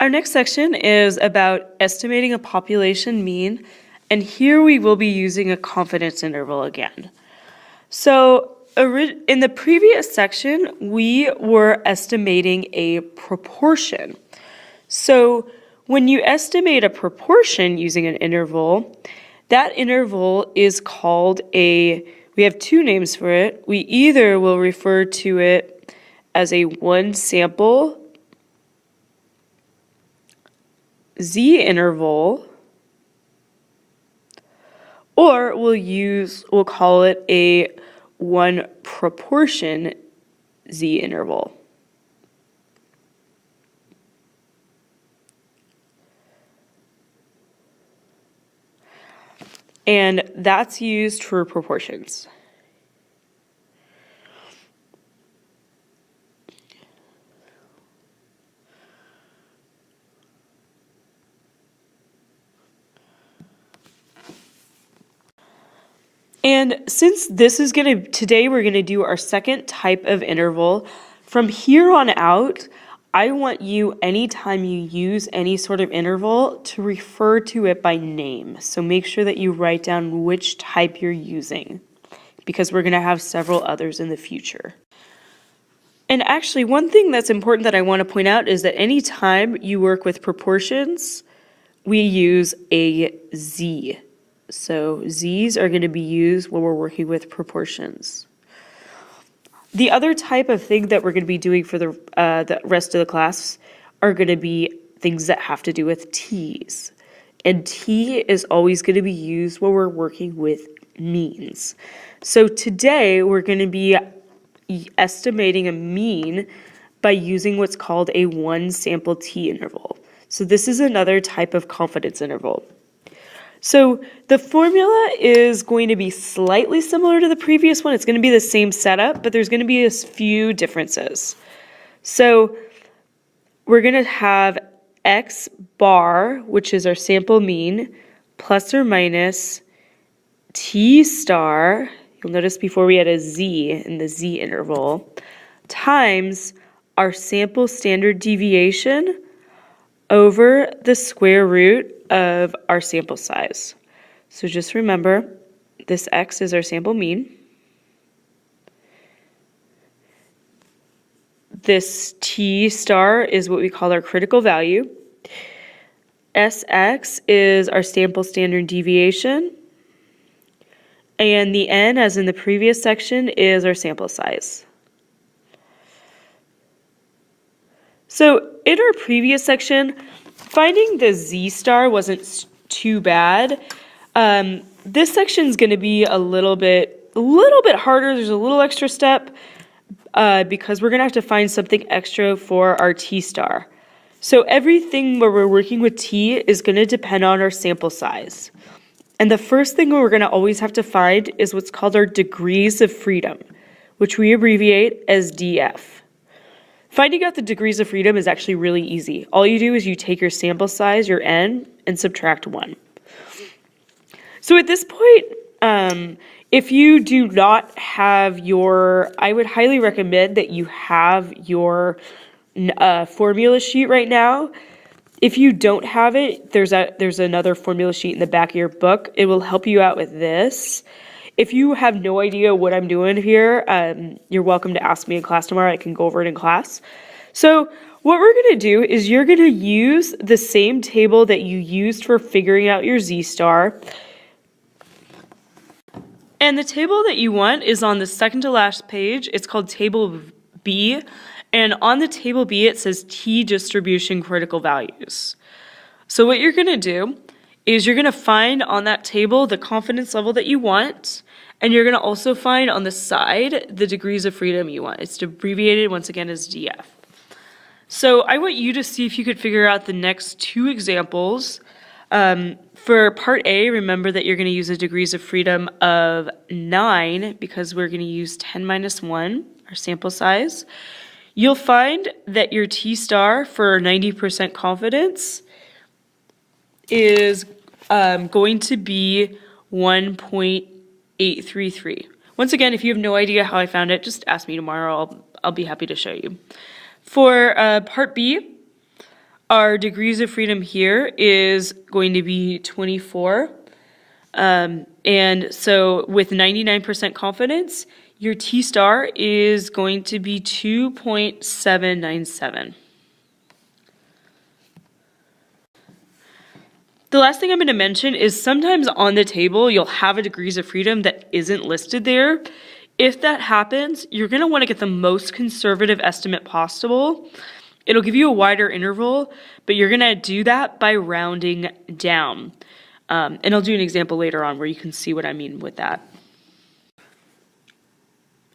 Our next section is about estimating a population mean, and here we will be using a confidence interval again. So in the previous section, we were estimating a proportion. So when you estimate a proportion using an interval, that interval is called we have two names for it. We either will refer to it as a one sample Z interval, or we'll call it a one proportion Z interval. And that's used for proportions. And since today we're gonna do our second type of interval, from here on out, I want you, anytime you use any sort of interval, to refer to it by name. So make sure that you write down which type you're using, because we're gonna have several others in the future. And actually, one thing that's important that I want to point out is that anytime you work with proportions, we use a Z. So Z's are going to be used when we're working with proportions. The other type of thing that we're going to be doing for the rest of the class are going to be things that have to do with T's. And T is always going to be used when we're working with means. So today we're going to be estimating a mean by using what's called a one sample T interval. So this is another type of confidence interval. So the formula is going to be slightly similar to the previous one. It's going to be the same setup, but there's going to be a few differences. So we're going to have X bar, which is our sample mean, plus or minus T star, you'll notice before we had a Z in the Z interval, times our sample standard deviation over the square root of our sample size. So just remember, this X is our sample mean. This T star is what we call our critical value. SX is our sample standard deviation. And the N, as in the previous section, is our sample size. So in our previous section, finding the Z star wasn't too bad. This section is going to be a little bit harder. There's a little extra step because we're going to have to find something extra for our T star. So everything where we're working with T is going to depend on our sample size. And the first thing we're going to always have to find is what's called our degrees of freedom, which we abbreviate as DF. Finding out the degrees of freedom is actually really easy. All you do is you take your sample size, your N, and subtract 1. So at this point, if you do not have I would highly recommend that you have your formula sheet right now. If you don't have it, there's another formula sheet in the back of your book. It will help you out with this. If you have no idea what I'm doing here, you're welcome to ask me in class tomorrow. I can go over it in class. So what we're going to do is you're going to use the same table that you used for figuring out your Z star. And the table that you want is on the second to last page. It's called Table B. And on the Table B, it says T distribution critical values. So what you're going to do is you're going to find on that table the confidence level that you want, and you're going to also find on the side the degrees of freedom you want. It's abbreviated once again as DF. So I want you to see if you could figure out the next two examples. For part A, remember that you're going to use a degrees of freedom of 9 because we're going to use 10 minus 1, our sample size. You'll find that your T star for 90% confidence is going to be 1.833. Once again, if you have no idea how I found it, just ask me tomorrow. I'll be happy to show you. For part B, our degrees of freedom here is going to be 24. And so with 99% confidence, your T-star is going to be 2.797. The last thing I'm going to mention is sometimes on the table, you'll have a degrees of freedom that isn't listed there. If that happens, you're going to want to get the most conservative estimate possible. It'll give you a wider interval, but you're going to do that by rounding down. And I'll do an example later on where you can see what I mean with that.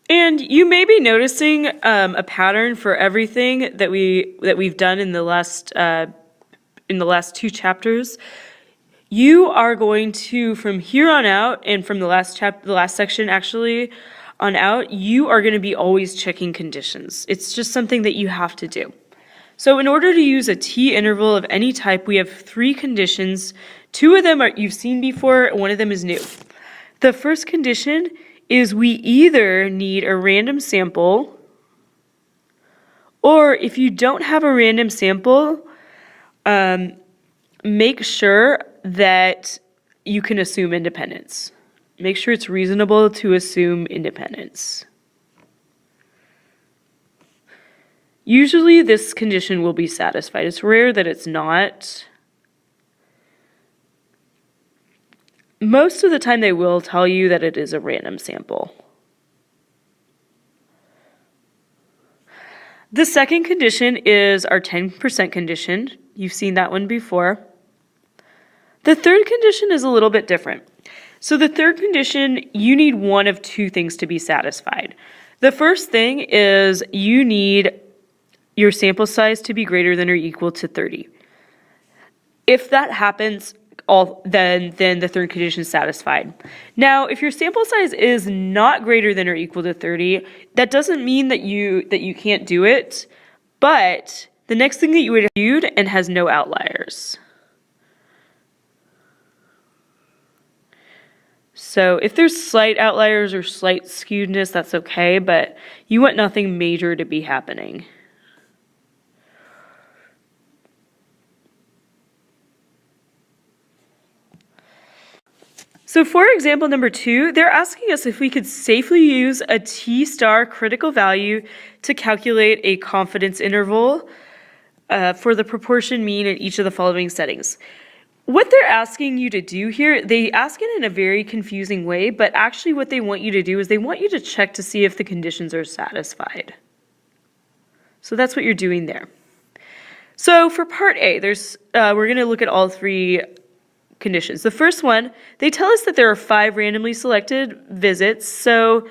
And you may be noticing a pattern for everything that we've done in the last 2 chapters. You are going to, from here on out, and from the last section actually on out, you are going to be always checking conditions. It's just something that you have to do. So in order to use a T interval of any type, we have 3 conditions. 2 of them you've seen before, one of them is new. The first condition is we either need a random sample, or if you don't have a random sample, make sure that you can assume independence. Make sure it's reasonable to assume independence. Usually this condition will be satisfied. It's rare that it's not. Most of the time they will tell you that it is a random sample. The second condition is our 10% condition. You've seen that one before. The third condition is a little bit different. So the third condition, you need one of 2 things to be satisfied. The first thing is you need your sample size to be greater than or equal to 30. If that happens, then the third condition is satisfied. Now, if your sample size is not greater than or equal to 30, that doesn't mean that you can't do it, but the next thing that you would have viewed and has no outliers. So if there's slight outliers or slight skewedness, that's okay, but you want nothing major to be happening. So for example number 2, they're asking us if we could safely use a T-star critical value to calculate a confidence interval for the proportion mean in each of the following settings. What they're asking you to do here, they ask it in a very confusing way, but actually what they want you to do is they want you to check to see if the conditions are satisfied. So that's what you're doing there. So for part A, we're going to look at all 3 conditions. The first one, they tell us that there are 5 randomly selected visits, so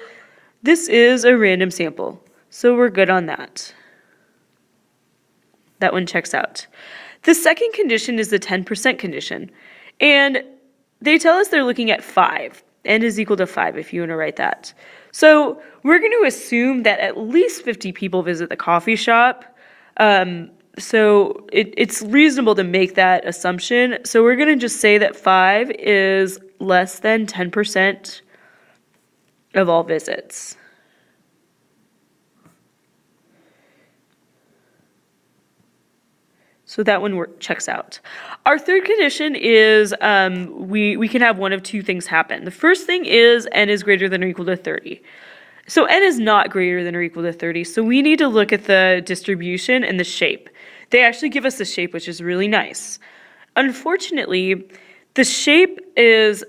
this is a random sample. So we're good on that. That one checks out. The second condition is the 10% condition, and they tell us they're looking at 5. N is equal to 5 if you want to write that. So we're going to assume that at least 50 people visit the coffee shop. So it's reasonable to make that assumption. So we're going to just say that 5 is less than 10% of all visits. So that one checks out. Our third condition is we can have one of 2 things happen. The first thing is n is greater than or equal to 30. So n is not greater than or equal to 30, so we need to look at the distribution and the shape. They actually give us the shape, which is really nice. Unfortunately, the shape it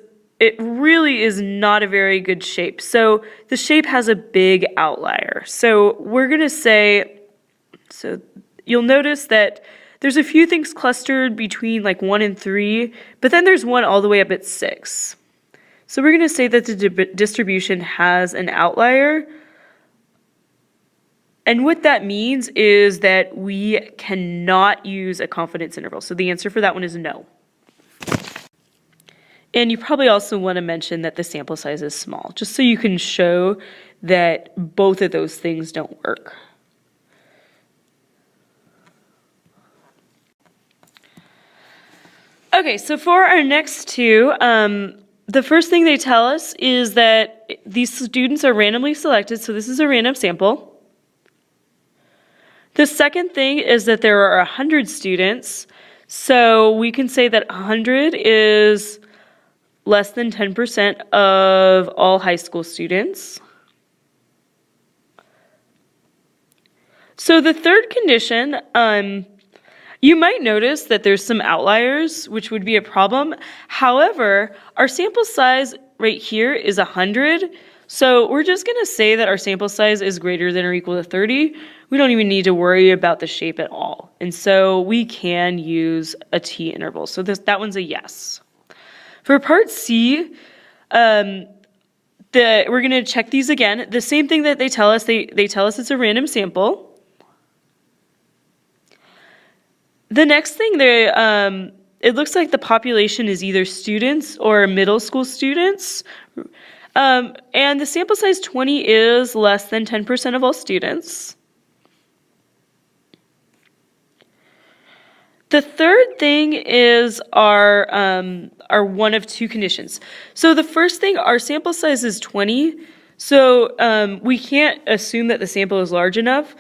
really is not a very good shape. So the shape has a big outlier. So we're going to say, so you'll notice that there's a few things clustered between like 1 and 3, but then there's one all the way up at 6. So we're going to say that the distribution has an outlier. And what that means is that we cannot use a confidence interval. So the answer for that one is no. And you probably also want to mention that the sample size is small, just so you can show that both of those things don't work. Okay, so for our next 2, the first thing they tell us is that these students are randomly selected, so this is a random sample. The second thing is that there are 100 students. So we can say that 100 is less than 10% of all high school students. So the third condition, you might notice that there's some outliers, which would be a problem. However, our sample size right here is 100. So we're just going to say that our sample size is greater than or equal to 30. We don't even need to worry about the shape at all. And so we can use a t-interval. So that one's a yes. For part C, we're going to check these again. The same thing that they tell us. They tell us it's a random sample. The next thing, it looks like the population is either students or middle school students. And the sample size 20 is less than 10% of all students. The third thing is our one of two conditions. So the first thing, our sample size is 20. So we can't assume that the sample is large enough.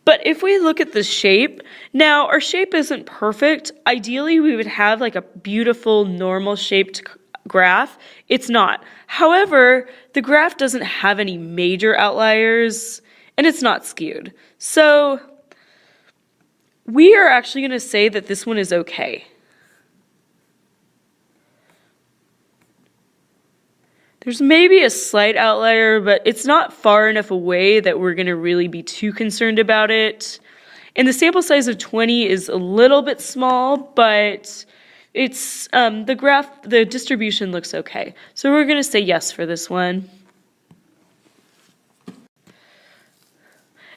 But if we look at the shape, now our shape isn't perfect. Ideally, we would have like a beautiful normal shaped graph. It's not. However, the graph doesn't have any major outliers and it's not skewed. So we are actually going to say that this one is okay. There's maybe a slight outlier, but it's not far enough away that we're going to really be too concerned about it. And the sample size of 20 is a little bit small, but it's the distribution looks okay. So we're going to say yes for this one.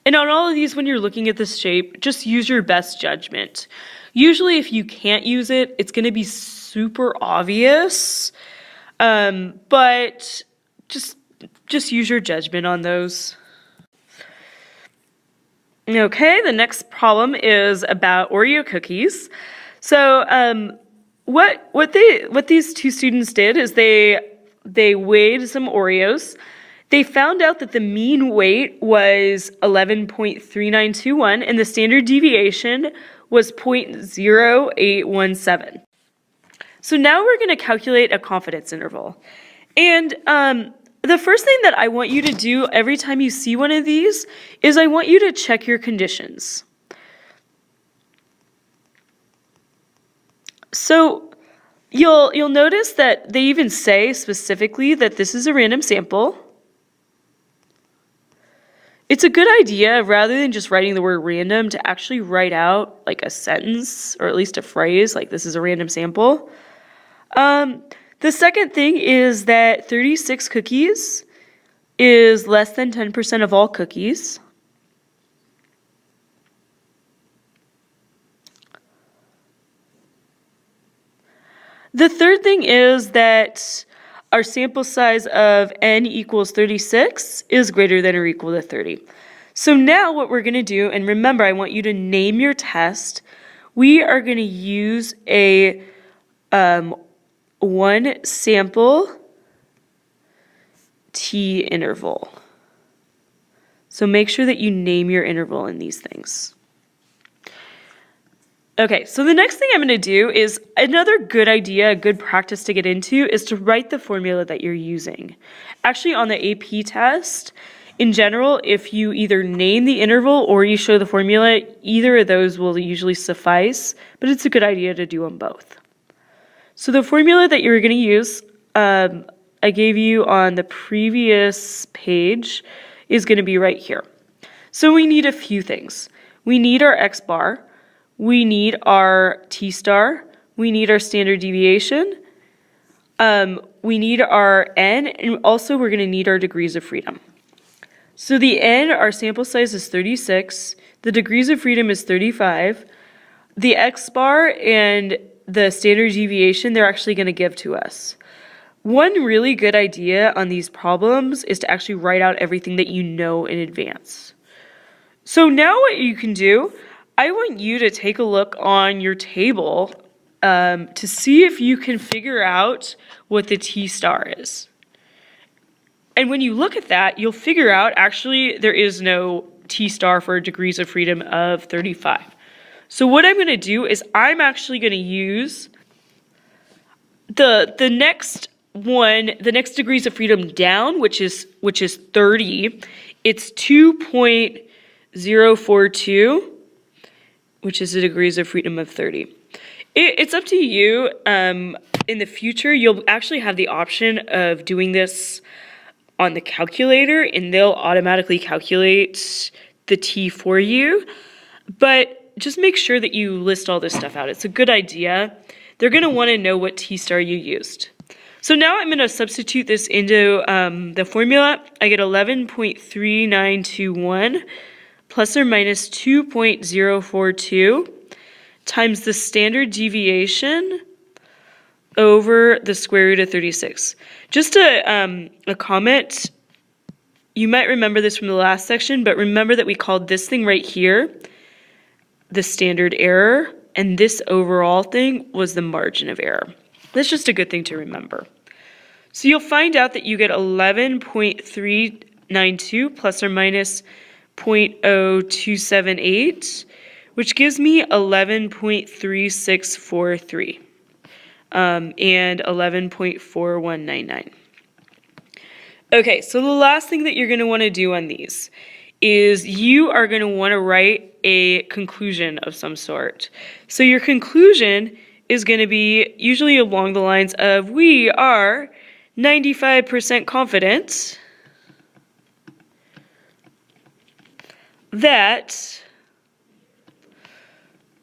And on all of these, when you're looking at this shape, just use your best judgment. Usually if you can't use it, it's going to be super obvious. But just use your judgment on those. Okay, the next problem is about Oreo cookies. So what these two students did is they weighed some Oreos. They found out that the mean weight was 11.3921 and the standard deviation was 0.0817. So now we're going to calculate a confidence interval. And the first thing that I want you to do every time you see one of these is I want you to check your conditions. So you'll notice that they even say specifically that this is a random sample. It's a good idea, rather than just writing the word random, to actually write out like a sentence or at least a phrase like this is a random sample. The second thing is that 36 cookies is less than 10% of all cookies. The third thing is that our sample size of n equals 36 is greater than or equal to 30. So now what we're going to do, and remember, I want you to name your test. We are going to use a one sample t-interval. So make sure that you name your interval in these things. Okay, so the next thing I'm going to do is another good idea, a good practice to get into is to write the formula that you're using. Actually, on the AP test, in general, if you either name the interval or you show the formula, either of those will usually suffice, but it's a good idea to do them both. So the formula that you're going to use, I gave you on the previous page, is going to be right here. So we need a few things. We need our x bar, we need our t star, we need our standard deviation, we need our n, and also we're going to need our degrees of freedom. So the n, our sample size is 36, the degrees of freedom is 35, the x bar and the standard deviation they're actually going to give to us. One really good idea on these problems is to actually write out everything that you know in advance. So now what you can do, I want you to take a look on your table to see if you can figure out what the t star is. And when you look at that, you'll figure out actually there is no T star for degrees of freedom of 35. So what I'm going to do is I'm actually going to use the next one, the next degrees of freedom down, which is 30. It's 2.042, which is the degrees of freedom of 30. It's up to you. In the future, you'll actually have the option of doing this on the calculator, and they'll automatically calculate the T for you. But just make sure that you list all this stuff out. It's a good idea. They're going to want to know what T star you used. So now I'm going to substitute this into the formula. I get 11.3921 plus or minus 2.042 times the standard deviation over the square root of 36. Just a comment, you might remember this from the last section, but remember that we called this thing right here the standard error, and this overall thing was the margin of error. That's just a good thing to remember. So you'll find out that you get 11.392 plus or minus 0.0278, which gives me 11.3643 and 11.4199. Okay, so the last thing that you're going to want to do on these is you are going to want to write a conclusion of some sort. So your conclusion is going to be usually along the lines of, we are 95% confident that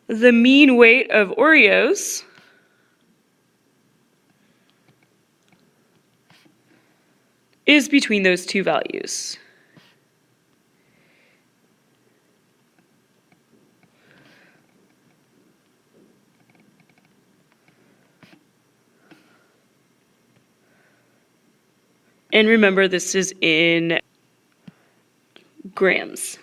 the mean weight of Oreos is between those two values. And remember, this is in grams.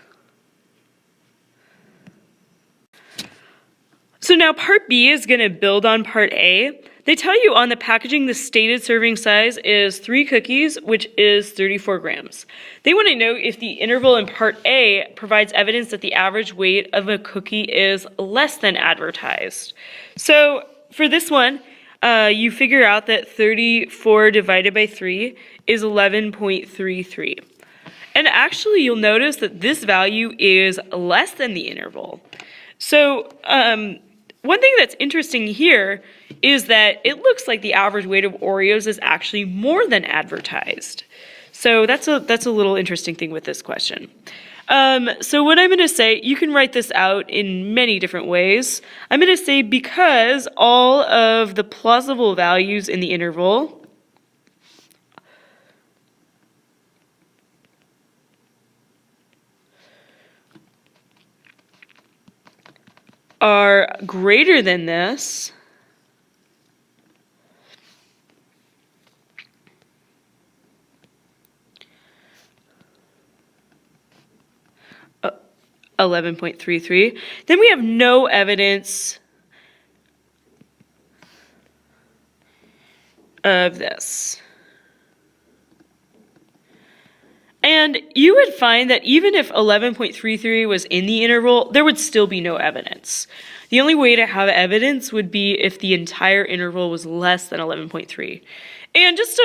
So now part B is going to build on part A. They tell you on the packaging the stated serving size is 3 cookies, which is 34 grams. They want to know if the interval in part A provides evidence that the average weight of a cookie is less than advertised. So for this one, you figure out that 34 divided by 3 is 11.33. And actually, you'll notice that this value is less than the interval. So one thing that's interesting here is that it looks like the average weight of Oreos is actually more than advertised. So that's a little interesting thing with this question. So what I'm going to say, you can write this out in many different ways. I'm going to say because all of the plausible values in the interval are greater than this, uh, 11.33, then we have no evidence of this. And you would find that even if 11.33 was in the interval, there would still be no evidence. The only way to have evidence would be if the entire interval was less than 11.3. And just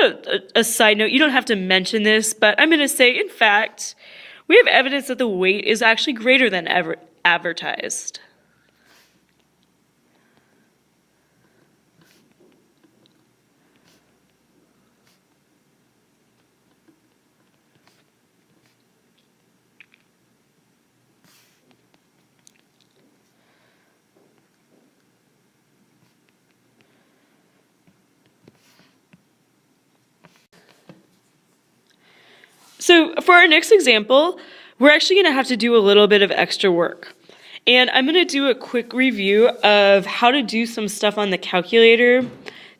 a side note, you don't have to mention this, but I'm going to say, in fact, we have evidence that the weight is actually greater than advertised. So for our next example, we're actually going to have to do a little bit of extra work. And I'm going to do a quick review of how to do some stuff on the calculator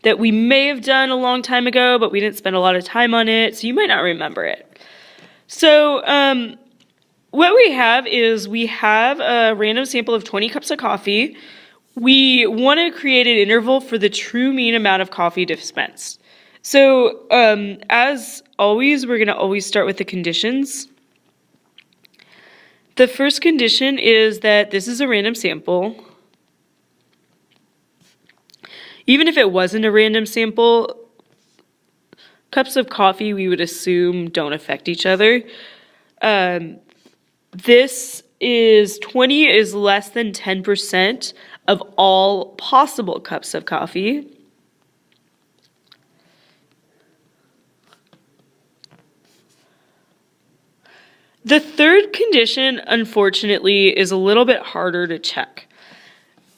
that we may have done a long time ago, but we didn't spend a lot of time on it, so you might not remember it. So what we have is we have a random sample of 20 cups of coffee. We want to create an interval for the true mean amount of coffee dispensed. So as always, we're going to always start with the conditions. The first condition is that this is a random sample. Even if it wasn't a random sample, cups of coffee we would assume don't affect each other. This is 20 is less than 10% of all possible cups of coffee. The third condition, unfortunately, is a little bit harder to check.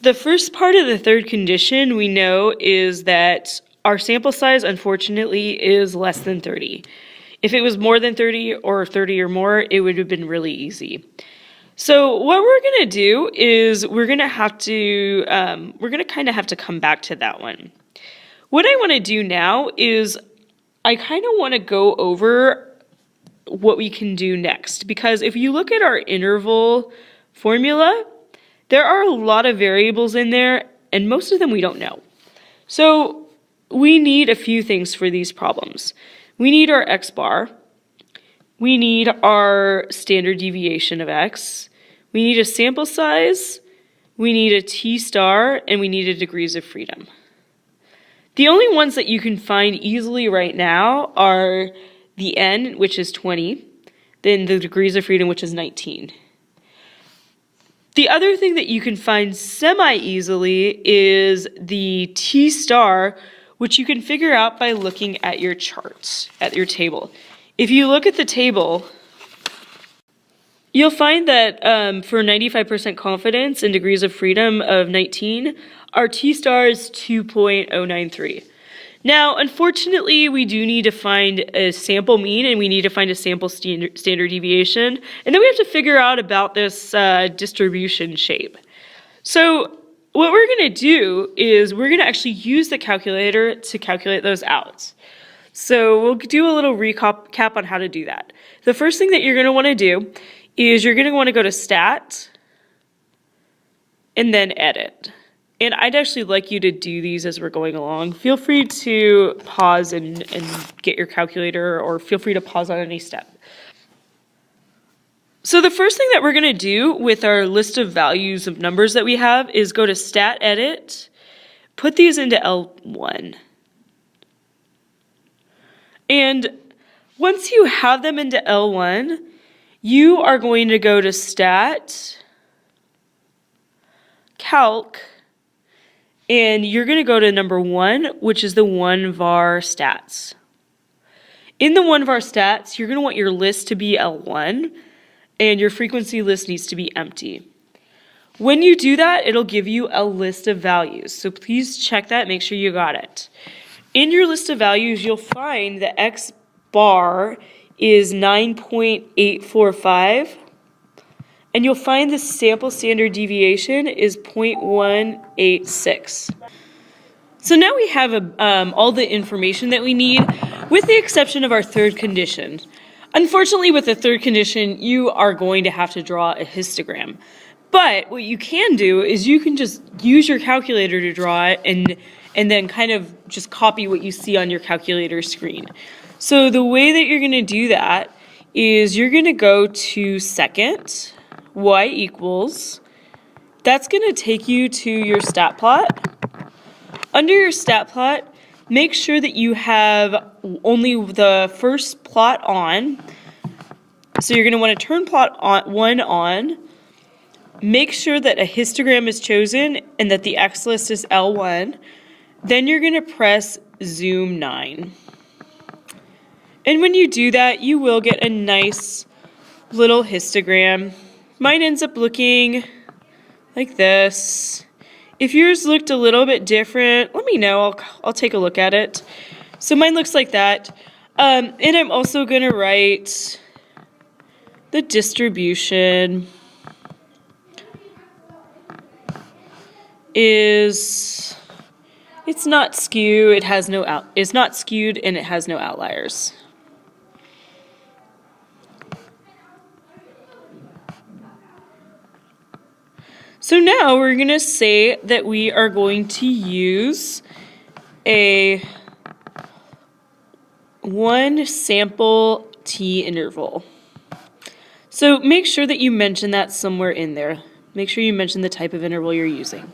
The first part of the third condition we know is that our sample size, unfortunately, is less than 30. If it was more than 30 or 30 or more, it would have been really easy. So what we're going to do is we're going to kind of have to come back to that one. What I want to do now is I kind of want to go over what we can do next, because if you look at our interval formula, there are a lot of variables in there, and most of them we don't know. So we need a few things for these problems. We need our x bar. We need our standard deviation of x. We need a sample size. We need a t star, and we need a degrees of freedom. The only ones that you can find easily right now are the n, which is 20, then the degrees of freedom, which is 19. The other thing that you can find semi-easily is the t star, which you can figure out by looking at your charts, at your table. If you look at the table, you'll find that for 95% confidence and degrees of freedom of 19, our t star is 2.093. Now, unfortunately, we do need to find a sample mean, and we need to find a sample standard deviation, and then we have to figure out about this distribution shape. So what we're going to do is we're going to actually use the calculator to calculate those out. So we'll do a little recap on how to do that. The first thing that you're going to want to do is you're going to want to go to Stat and then Edit. And I'd actually like you to do these as we're going along. Feel free to pause and get your calculator, or feel free to pause on any step. So the first thing that we're going to do with our list of values of numbers that we have is go to Stat Edit, put these into L1. And once you have them into L1, you are going to go to Stat, Calc, and you're going to go to number 1, which is the 1 var stats. In the 1 var stats, you're going to want your list to be L1, and your frequency list needs to be empty. When you do that, it'll give you a list of values. So please check that, make sure you got it. In your list of values, you'll find that x bar is 9.845. And you'll find the sample standard deviation is 0.186. So now we have all the information that we need, with the exception of our third condition. Unfortunately, with the third condition, you are going to have to draw a histogram. But what you can do is you can just use your calculator to draw it, and then kind of just copy what you see on your calculator screen. So the way that you're going to do that is you're going to go to second, y equals, that's going to take you to your stat plot. Under your stat plot, make sure that you have only the first plot on. So you're going to want to turn plot 1 on. Make sure that a histogram is chosen and that the X list is L1. Then you're going to press zoom 9. And when you do that, you will get a nice little histogram. Mine ends up looking like this. If yours looked a little bit different, let me know. I'll take a look at it. So mine looks like that. And I'm also going to write the distribution is, it's not skewed, it's not skewed, and it has no outliers. So now we're going to say that we are going to use a 1 sample t interval. So make sure that you mention that somewhere in there. Make sure you mention the type of interval you're using.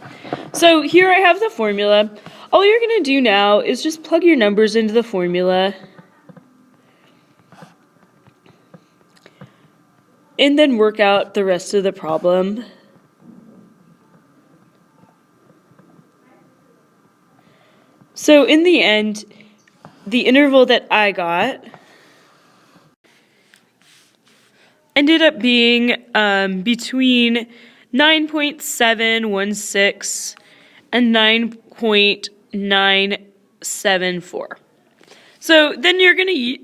So here I have the formula. All you're going to do now is just plug your numbers into the formula and then work out the rest of the problem. So in the end, the interval that I got ended up being between 9.716 and 9.974. So then you're going to,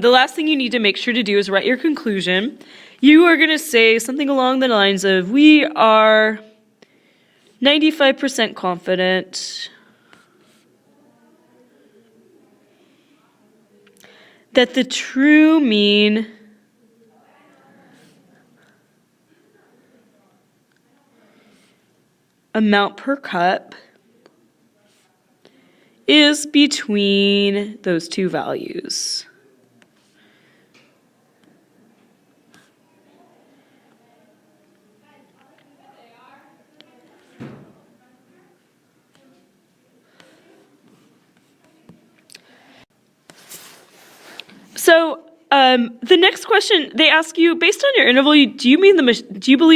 the last thing you need to make sure to do is write your conclusion. You are going to say something along the lines of, we are 95% confident that the true mean amount per cup is between those two values. So the next question they ask you, based on your interval, do you believe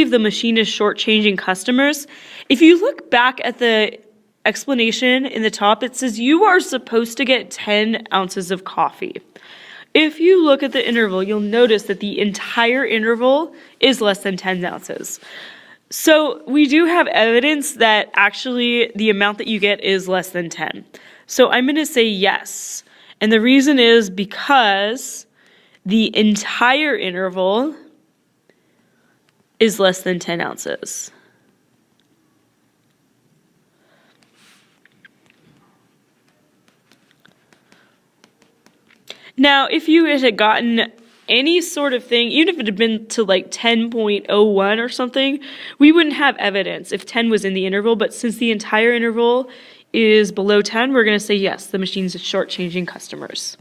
the machine is shortchanging customers? If you look back at the explanation in the top, it says you are supposed to get 10 ounces of coffee. If you look at the interval, you'll notice that the entire interval is less than 10 ounces. So we do have evidence that actually the amount that you get is less than 10. So I'm going to say yes. And the reason is because the entire interval is less than 10 ounces. Now, if you had gotten any sort of thing, even if it had been to like 10.01 or something, we wouldn't have evidence if 10 was in the interval. But since the entire interval is below 10, we're going to say yes, the machine's shortchanging customers.